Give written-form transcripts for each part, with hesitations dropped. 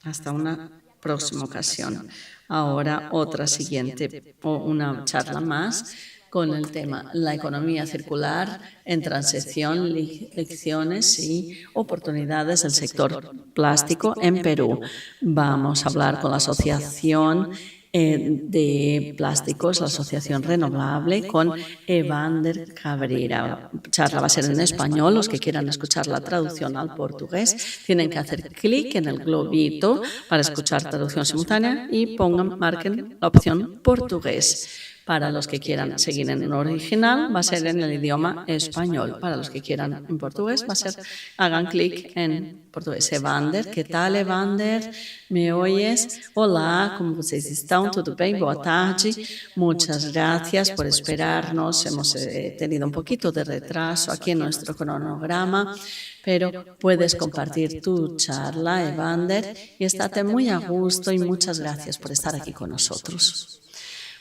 Hasta una próxima ocasión. Ahora otra siguiente, o una charla más con el tema la economía circular en transición, lecciones y oportunidades del sector plástico en Perú. Vamos a hablar con la Asociación de Plásticos, la Asociación Renovable, con Evander Cabrera. La charla va a ser en español. Los que quieran escuchar la traducción al portugués tienen que hacer clic en el globito para escuchar traducción simultánea y marquen la opción portugués. Para los que quieran seguir en el original, va a ser en el idioma español. Para los que quieran en portugués, va a ser, hagan clic en portugués. Evander, ¿qué tal, Evander? ¿Me oyes? Hola, ¿cómo vocês estão? ¿Tudo bem? Boa tarde. Muchas gracias por esperarnos. Hemos tenido un poquito de retraso aquí en nuestro cronograma, pero puedes compartir tu charla, Evander, y estate muy a gusto y muchas gracias por estar aquí con nosotros.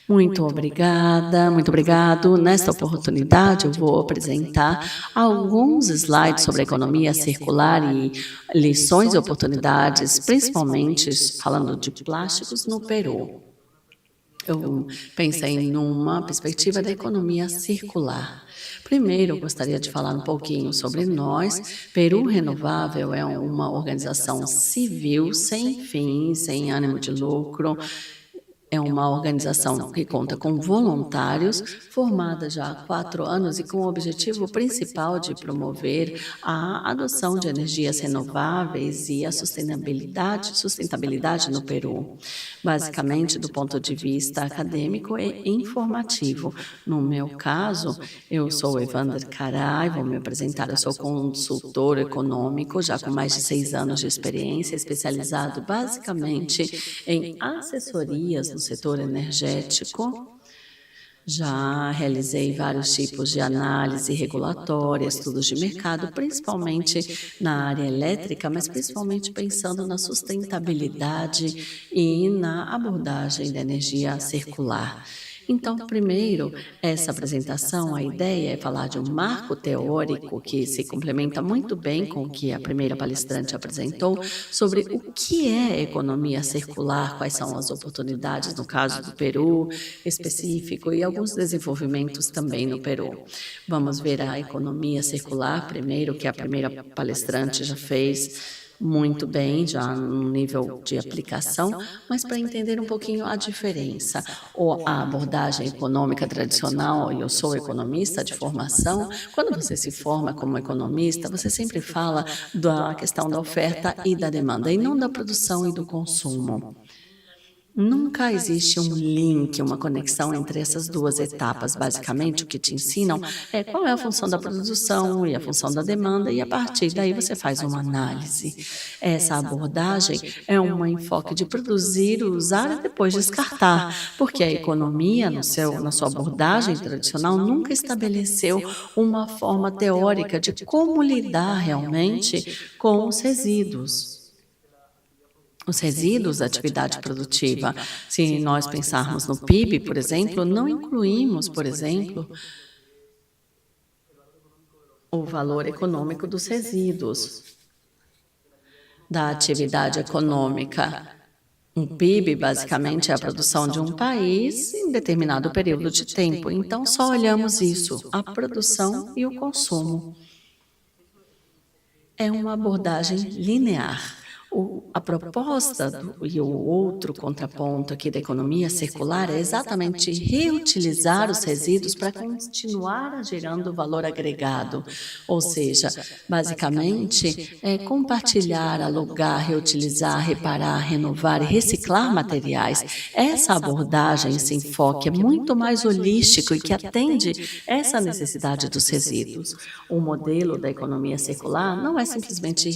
Muito obrigada, muito obrigado. Nesta oportunidade, eu vou apresentar alguns slides sobre a economia circular e lições e oportunidades, principalmente falando de plásticos no Peru. Eu pensei numa perspectiva da economia circular. Primeiro, eu gostaria de falar um pouquinho sobre nós. Peru Renovável é uma organização civil sem fins, sem ânimo de lucro. É uma organização que conta com voluntários, formada já há 4 anos e com o objetivo principal de promover a adoção de energias renováveis e a sustentabilidade no Peru, basicamente do ponto de vista acadêmico e informativo. No meu caso, eu sou Evander Caray, vou me apresentar, eu sou consultor econômico, já com mais de 6 anos de experiência, especializado basicamente em assessorias no setor energético. Já realizei vários tipos de análise regulatória, estudos de mercado, principalmente na área elétrica, mas principalmente pensando na sustentabilidade e na abordagem da energia circular. Então, primeiro, essa apresentação, a ideia é falar de um marco teórico que se complementa muito bem com o que a primeira palestrante apresentou sobre o que é economia circular, quais são as oportunidades, no caso do Peru específico, e alguns desenvolvimentos também no Peru. Vamos ver a economia circular primeiro, que a primeira palestrante já fez muito bem, já no nível de aplicação, mas para entender um pouquinho a diferença. Ou a abordagem econômica tradicional, eu sou economista de formação, quando você se forma como economista, você sempre fala da questão da oferta e da demanda, e não da produção e do consumo. Nunca existe um link, uma conexão entre essas duas etapas. Basicamente, o que te ensinam é qual é a função da produção e a função da demanda, e a partir daí você faz uma análise. Essa abordagem é um enfoque de produzir, usar e depois descartar, porque a economia, na sua abordagem tradicional, nunca estabeleceu uma forma teórica de como lidar realmente com os resíduos. Os resíduos da atividade produtiva. Se nós pensarmos no PIB, por exemplo, não incluímos, por exemplo, o valor econômico dos resíduos da atividade econômica. Um PIB, basicamente, é a produção de um país em determinado período de tempo. Então, só olhamos isso, a produção e o consumo. É uma abordagem linear. A proposta e o outro contraponto aqui da economia circular é exatamente reutilizar os resíduos para continuar gerando valor agregado, ou seja, basicamente é compartilhar, alugar, reutilizar, reparar, renovar e reciclar materiais. Essa abordagem, esse enfoque é muito mais holístico e que atende essa necessidade dos resíduos. O modelo da economia circular não é simplesmente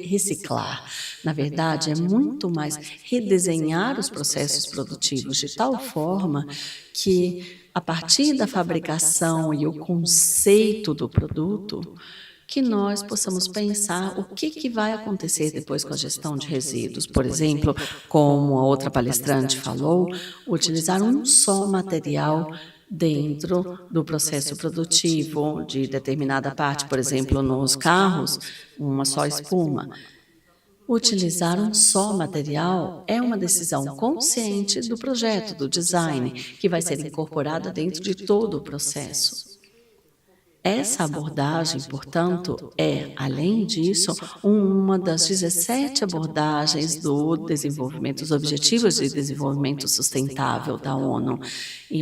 reciclar. Na verdade, é muito mais redesenhar os processos produtivos de tal forma que, a partir da fabricação e o conceito do produto, que nós possamos pensar o que vai acontecer depois com a gestão de resíduos. Por exemplo, como a outra palestrante falou, utilizar um só material dentro do processo produtivo de determinada parte, por exemplo, nos carros, uma só espuma. Utilizar um só material é uma decisão consciente do projeto, do design, que vai ser incorporada dentro de todo o processo. Essa abordagem, portanto, é, além disso, uma das 17 abordagens do desenvolvimento, dos Objetivos de Desenvolvimento Sustentável da ONU,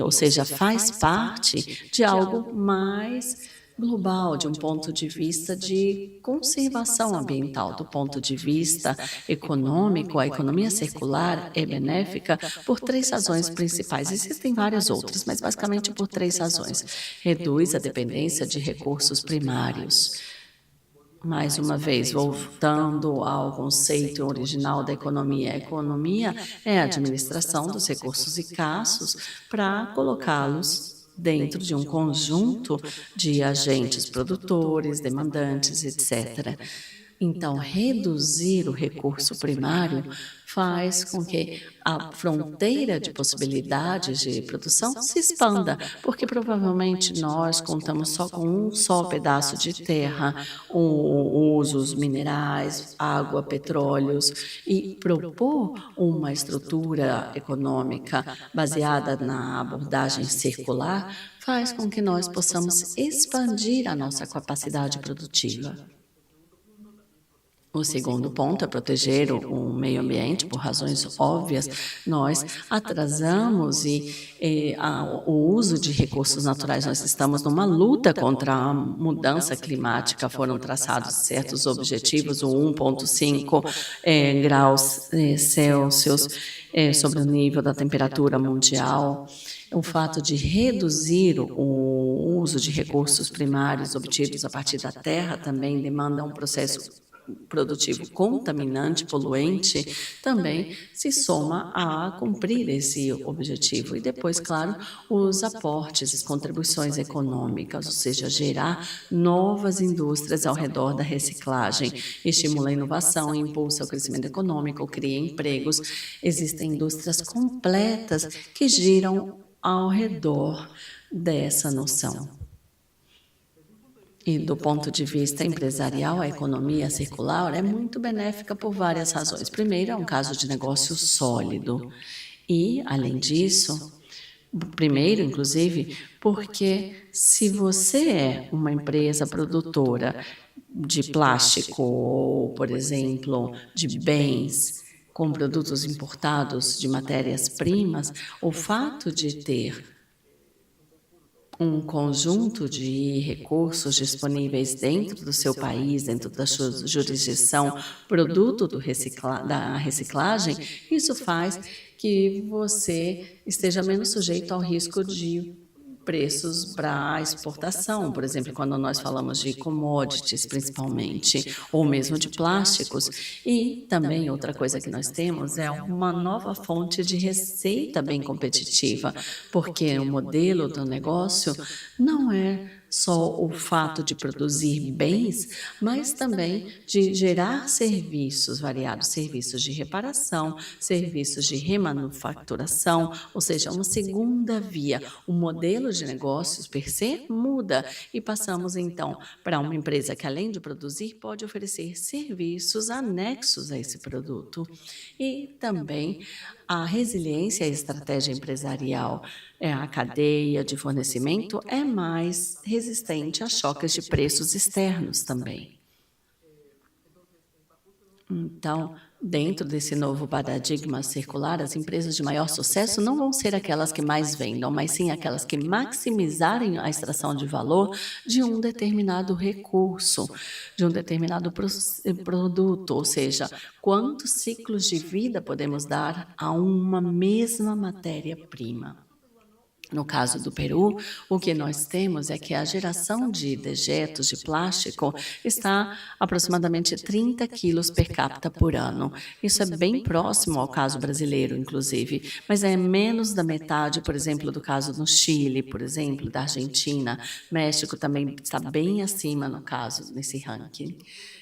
ou seja, faz parte de algo mais global, de um ponto de vista de conservação ambiental, do ponto de vista econômico. A economia circular é benéfica por três razões principais. Existem várias outras, mas basicamente por três razões. Reduz a dependência de recursos primários. Mais uma vez, voltando ao conceito original da economia. A economia é a administração dos recursos escassos para colocá-los dentro de um conjunto de agentes produtores, demandantes, etc. Então, reduzir o recurso primário faz com que a fronteira de possibilidades de produção se expanda, porque provavelmente nós contamos só com um só pedaço de terra, usos minerais, água, petróleos, e propor uma estrutura econômica baseada na abordagem circular faz com que nós possamos expandir a nossa capacidade produtiva. O segundo ponto é proteger o meio ambiente, por razões óbvias. Nós atrasamos o uso de recursos naturais. Nós estamos numa luta contra a mudança climática. Foram traçados certos objetivos, o 1,5 graus Celsius sobre o nível da temperatura mundial. O fato de reduzir o uso de recursos primários obtidos a partir da terra também demanda um processo produtivo contaminante, poluente, também se soma a cumprir esse objetivo. E depois, claro, os aportes, as contribuições econômicas, ou seja, gerar novas indústrias ao redor da reciclagem, estimula a inovação, impulsa o crescimento econômico, cria empregos. Existem indústrias completas que giram ao redor dessa noção. E do ponto de vista empresarial, a economia circular é muito benéfica por várias razões. Primeiro, é um caso de negócio sólido. E, além disso, primeiro, inclusive, porque se você é uma empresa produtora de plástico ou, por exemplo, de bens com produtos importados de matérias-primas, o fato de ter um conjunto de recursos disponíveis dentro do seu país, dentro da sua jurisdição, produto da reciclagem, isso faz que você esteja menos sujeito ao risco de preços para a exportação, por exemplo, quando nós falamos de commodities, principalmente, ou mesmo de plásticos. E também outra coisa que nós temos é uma nova fonte de receita bem competitiva, porque o modelo do negócio não é só o fato de produzir bens, mas também de gerar serviços variados, serviços de reparação, serviços de remanufaturação, ou seja, uma segunda via. O modelo de negócios per se muda e passamos então para uma empresa que, além de produzir, pode oferecer serviços anexos a esse produto. E também a resiliência e a estratégia empresarial, a cadeia de fornecimento é mais resistente a choques de preços externos também. Então, dentro desse novo paradigma circular, as empresas de maior sucesso não vão ser aquelas que mais vendam, mas sim aquelas que maximizarem a extração de valor de um determinado recurso, de um determinado produto, ou seja, quantos ciclos de vida podemos dar a uma mesma matéria-prima. No caso do Peru, o que nós temos é que a geração de dejetos de plástico está aproximadamente 30 quilos per capita por ano. Isso é bem próximo ao caso brasileiro, inclusive, mas é menos da metade, por exemplo, do caso no Chile, por exemplo, da Argentina. México também está bem acima no caso, nesse ranking.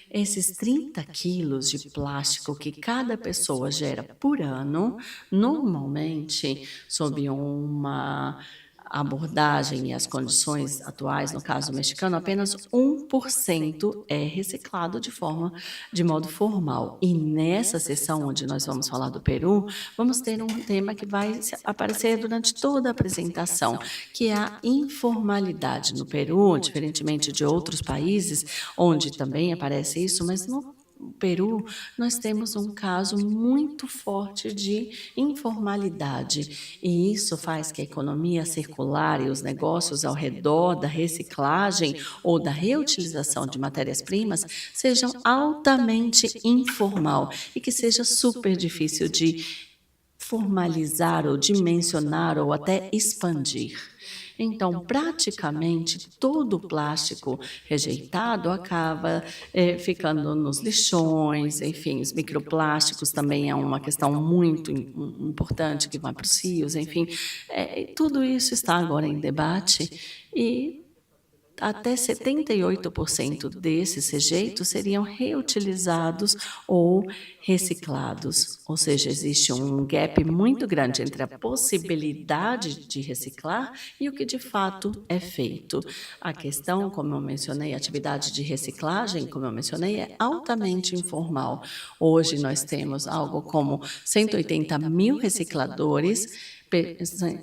Esses 30 quilos de plástico que cada pessoa gera por ano, normalmente, sob uma a abordagem e as condições atuais, no caso mexicano, apenas 1% é reciclado de modo formal. E nessa sessão onde nós vamos falar do Peru, vamos ter um tema que vai aparecer durante toda a apresentação, que é a informalidade no Peru, diferentemente de outros países, onde também aparece isso, mas no Peru, nós temos um caso muito forte de informalidade, e isso faz que a economia circular e os negócios ao redor da reciclagem ou da reutilização de matérias-primas sejam altamente informal e que seja super difícil de formalizar ou dimensionar ou até expandir. Então, praticamente todo o plástico rejeitado acaba ficando nos lixões, enfim, os microplásticos também é uma questão muito importante que vai para os rios, enfim, tudo isso está agora em debate e até 78% desses rejeitos seriam reutilizados ou reciclados. Ou seja, existe um gap muito grande entre a possibilidade de reciclar e o que de fato é feito. A questão, como eu mencionei, a atividade de reciclagem, como eu mencionei, é altamente informal. Hoje nós temos algo como 180 mil recicladores,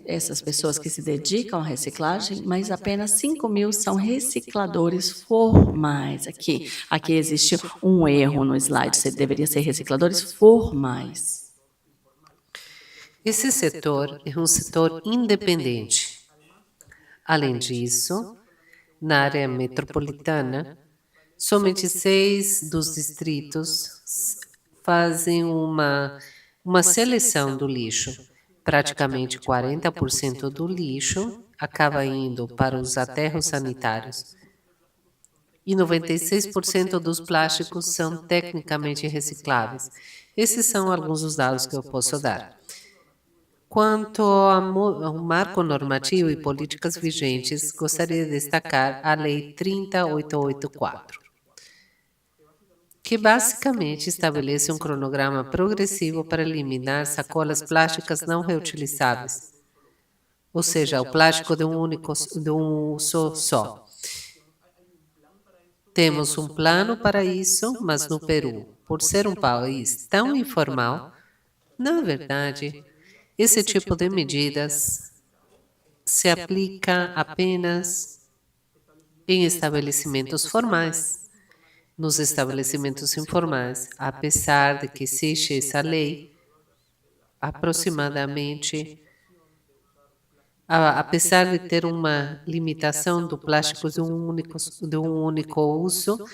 essas pessoas que se dedicam à reciclagem, mas apenas 5 mil são recicladores formais. Aqui existe um erro no slide, deveria ser recicladores formais. Esse setor é um setor independente. Além disso, na área metropolitana, somente 6 dos distritos fazem uma seleção do lixo. Praticamente 40% do lixo acaba indo para os aterros sanitários. E 96% dos plásticos são tecnicamente recicláveis. Esses são alguns dos dados que eu posso dar. Quanto ao marco normativo e políticas vigentes, gostaria de destacar a Lei 30884, que basicamente estabelece um cronograma progressivo para eliminar sacolas plásticas não reutilizáveis, ou seja, o plástico de um uso só. Temos um plano para isso, mas no Peru, por ser um país tão informal, na verdade, esse tipo de medidas se aplica apenas em estabelecimentos formais. Nos estabelecimentos informais, apesar de que existe essa lei, aproximadamente, apesar de ter uma limitação do plástico de um único uso,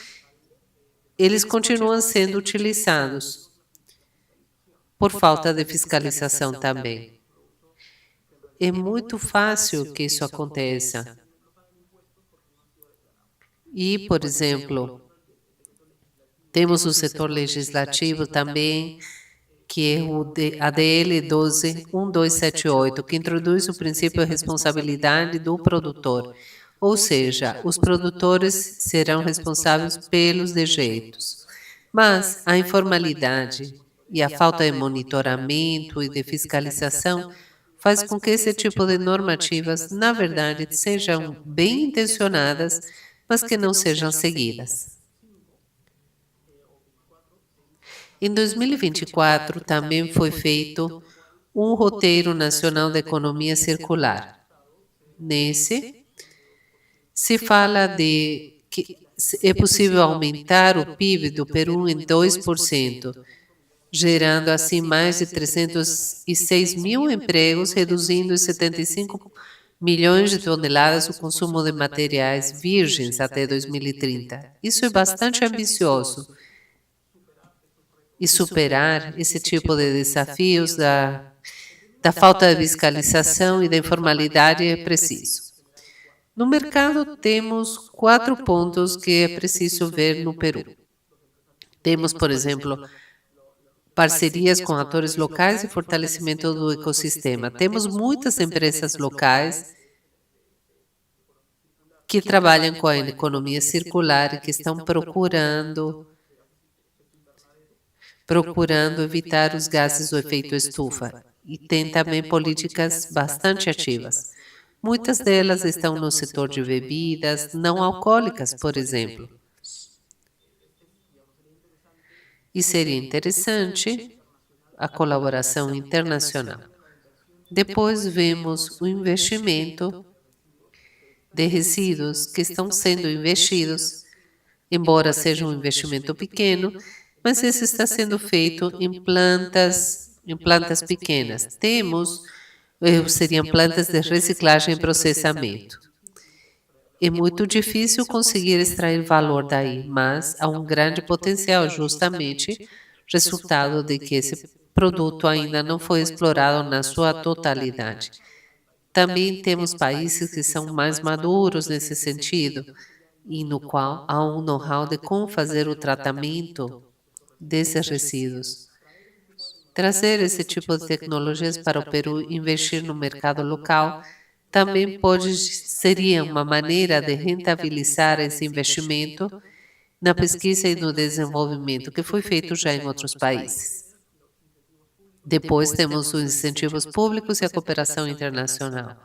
eles continuam sendo utilizados por falta de fiscalização também. É muito fácil que isso aconteça. E, por exemplo, temos o setor legislativo também, que é o ADL 1278, que introduz o princípio de responsabilidade do produtor, ou seja, os produtores serão responsáveis pelos rejeitos. Mas a informalidade e a falta de monitoramento e de fiscalização faz com que esse tipo de normativas, na verdade, sejam bem intencionadas, mas que não sejam seguidas. Em 2024, também foi feito um roteiro nacional de economia circular. Nesse, se fala de que é possível aumentar o PIB do Peru em 2%, gerando assim mais de 306 mil empregos, reduzindo em 75 milhões de toneladas o consumo de materiais virgens até 2030. Isso é bastante ambicioso. E superar esse tipo de desafios da falta de fiscalização e da informalidade é preciso. No mercado, temos 4 pontos que é preciso ver no Peru. Temos, por exemplo, parcerias com atores locais e fortalecimento do ecossistema. Temos muitas empresas locais que trabalham com a economia circular e que estão procurando evitar os gases do efeito estufa. E tem também políticas bastante ativas. Muitas delas estão no setor de bebidas não alcoólicas, por exemplo. E seria interessante a colaboração internacional. Depois vemos o investimento de resíduos que estão sendo investidos, embora seja um investimento pequeno, mas esse está sendo feito em plantas pequenas. Seriam plantas de reciclagem e processamento. É muito difícil conseguir extrair valor daí, mas há um grande potencial, justamente resultado de que esse produto ainda não foi explorado na sua totalidade. Também temos países que são mais maduros nesse sentido, e no qual há um know-how de como fazer o tratamento desses resíduos. Trazer esse tipo de tecnologias para o Peru e investir no mercado local também seria uma maneira de rentabilizar esse investimento na pesquisa e no desenvolvimento que foi feito já em outros países. Depois temos os incentivos públicos e a cooperação internacional.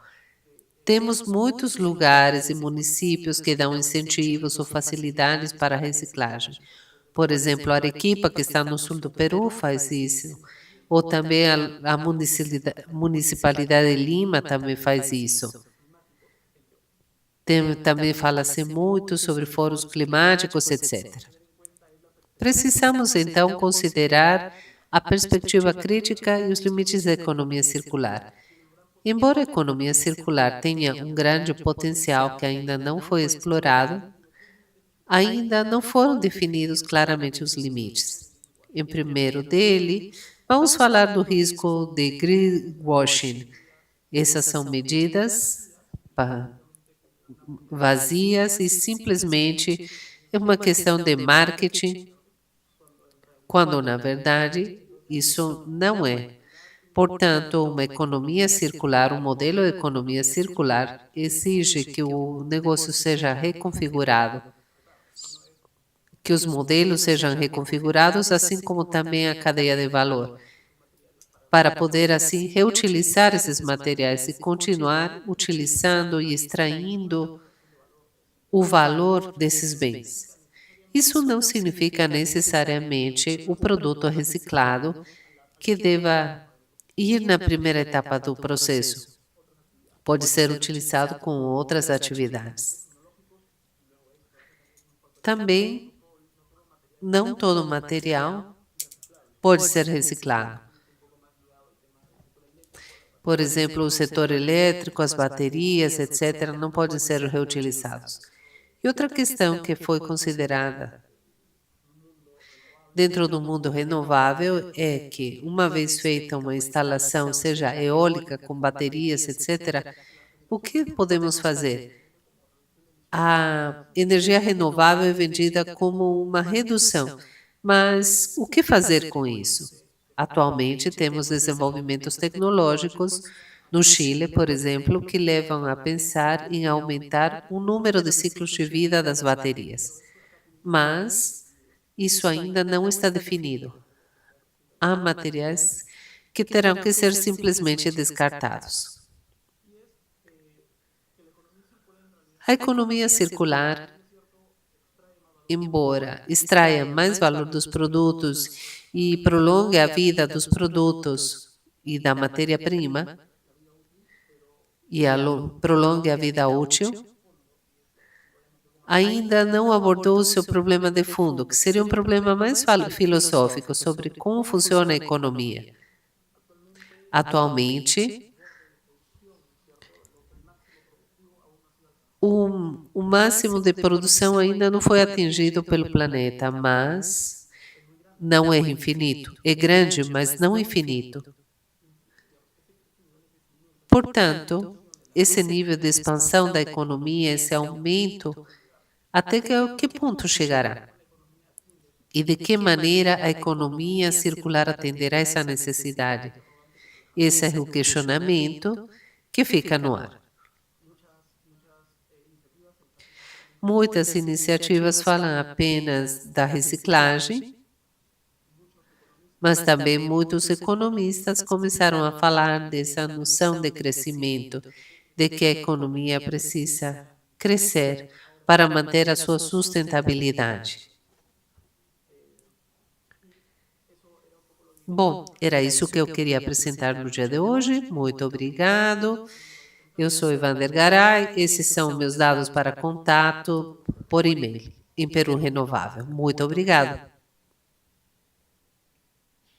Temos muitos lugares e municípios que dão incentivos ou facilidades para a reciclagem. Por exemplo, Arequipa, que está no sul do Peru, faz isso. Ou também a Municipalidade de Lima também faz isso. Também fala-se muito sobre fóruns climáticos, etc. Precisamos, então, considerar a perspectiva crítica e os limites da economia circular. Embora a economia circular tenha um grande potencial que ainda não foi explorado, ainda não foram definidos claramente os limites. Em primeiro dele, vamos falar do risco de greenwashing. Essas são medidas vazias e simplesmente é uma questão de marketing, quando na verdade isso não é. Portanto, uma economia circular, um modelo de economia circular exige que o negócio seja reconfigurado, que os modelos sejam reconfigurados, assim como também a cadeia de valor, para poder assim reutilizar esses materiais e continuar utilizando e extraindo o valor desses bens. Isso não significa necessariamente o produto reciclado que deva ir na primeira etapa do processo. Pode ser utilizado com outras atividades. Também, não todo material pode ser reciclado. Por exemplo, o setor elétrico, as baterias, etc., não podem ser reutilizados. E outra questão que foi considerada dentro do mundo renovável é que, uma vez feita uma instalação, seja eólica, com baterias, etc., o que podemos fazer? A energia renovável é vendida como uma redução, mas o que fazer com isso? Atualmente, temos desenvolvimentos tecnológicos no Chile, por exemplo, que levam a pensar em aumentar o número de ciclos de vida das baterias. Mas isso ainda não está definido. Há materiais que terão que ser simplesmente descartados. A economia circular, embora extraia mais valor dos produtos e prolongue a vida dos produtos e da matéria-prima, e prolongue a vida útil, ainda não abordou o seu problema de fundo, que seria um problema mais filosófico sobre como funciona a economia. Atualmente, o máximo de produção ainda não foi atingido pelo planeta, mas não é infinito. É grande, mas não infinito. Portanto, esse nível de expansão da economia, esse aumento, até que ponto chegará? E de que maneira a economia circular atenderá essa necessidade? Esse é o questionamento que fica no ar. Muitas iniciativas falam apenas da reciclagem, mas também muitos economistas começaram a falar dessa noção de crescimento, de que a economia precisa crescer para manter a sua sustentabilidade. Bom, era isso que eu queria apresentar no dia de hoje. Muito obrigado. Eu sou Evander Garay. Esses são meus dados para contato por e-mail em Peru Renovável. Muito obrigado.